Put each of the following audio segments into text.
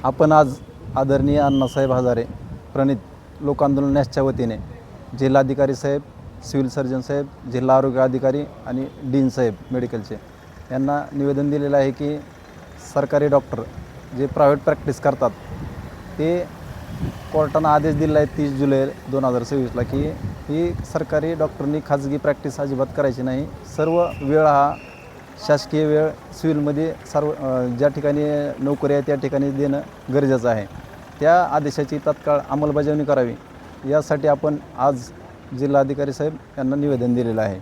आपण आज आदरणीय अण्णासाहेब हजारे प्रणित लोकांदोलन नॅशच्या वतीने जिल्हाधिकारी साहेब, सिव्हिल सर्जन साहेब, जिल्हा आरोग्य अधिकारी आणि डीन साहेब मेडिकलचे यांना निवेदन दिलेलं आहे की सरकारी डॉक्टर जे प्रायव्हेट प्रॅक्टिस करतात ते कोर्टानं आदेश दिला आहे 30 जुलै 2026ला की ही सरकारी डॉक्टरनी खाजगी प्रॅक्टिस अजिबात करायची नाही। सर्व वेळ हा शासकीय वेळ सिव्हिलमध्ये सर्व ज्या ठिकाणी नोकरी आहे त्या ठिकाणी देणं गरजेचं आहे। त्या आदेशाची तात्काळ अंमलबजावणी करावी यासाठी आपण आज जिल्हाधिकारी साहेब यांना निवेदन दिलेलं आहे।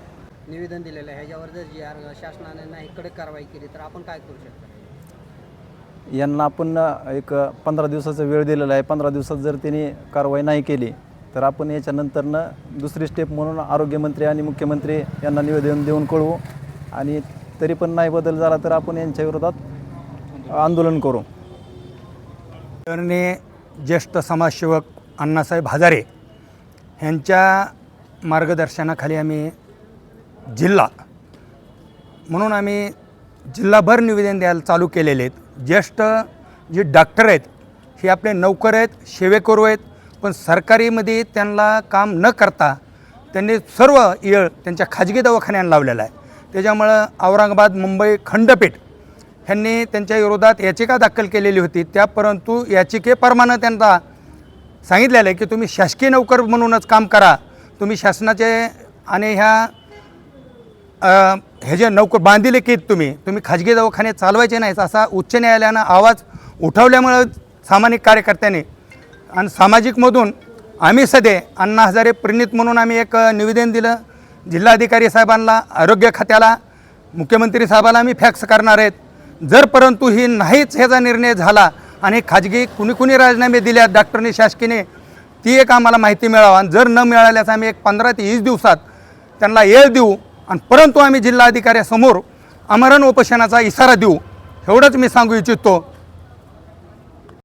ह्याच्यावर जर शासनाने नाही कडक कारवाई केली तर आपण काय करू शकतो? यांना आपण एक 15 दिवसाचा वेळ दिलेला आहे। 15 दिवसात जर त्यांनी कारवाई नाही केली तर आपण याच्यानंतरनं दुसरी स्टेप म्हणून आरोग्यमंत्री आणि मुख्यमंत्री यांना निवेदन देऊन कळवू आणि तरी पण नाही बदल झाला तर आपण यांच्या विरोधात आंदोलन करू। आदरणीय ज्येष्ठ समाजसेवक अण्णासाहेब हजारे यांच्या मार्गदर्शनाखाली आम्ही जिल्हा म्हणून आम्ही जिल्हाभर निवेदन द्यायला चालू केलेले आहेत। ज्येष्ठ जे डॉक्टर आहेत हे आपले नौकर आहेत, सेवेकरू आहेत, पण सरकारीमध्ये त्यांना काम न करता त्यांनी सर्व येळ त्यांच्या खाजगी दवाखान्यांना लावलेला आहे। त्याच्यामुळं औरंगाबाद, मुंबई खंडपीठ ह्यांनी त्यांच्या विरोधात याचिका दाखल केलेली होती। त्या परंतु याचिकेप्रमाणे त्यांना सांगितलेलं आहे की तुम्ही शासकीय नोकर म्हणूनच काम करा, तुम्ही शासनाचे आणि हे जे नोकर बांधिले की तुम्ही खाजगी दवाखाने चालवायचे नाहीत असा उच्च न्यायालयानं आवाज उठवल्यामुळं सामान्य कार्यकर्त्यांनी आणि सामाजिकमधून आम्ही सध्या अण्णा हजारे प्रणित म्हणून आम्ही एक निवेदन दिलं जिल्हाधिकारी साहेबांना, आरोग्य खात्याला, मुख्यमंत्री साहेबाला आम्ही फॅक्स करणार आहेत। जर परंतु ही नाहीच ह्याचा निर्णय झाला आणि खाजगी कुणी राजीनामे दिल्या डॉक्टरनी शासकीयने ती एक आम्हाला माहिती मिळावं आणि जर न मिळाल्यास आम्ही एक 15 ते 20 दिवसात त्यांना वेळ देऊ आणि परंतु आम्ही जिल्हाधिकाऱ्यासमोर आमरण उपोषणाचा इशारा देऊ एवढंच मी सांगू इच्छितो।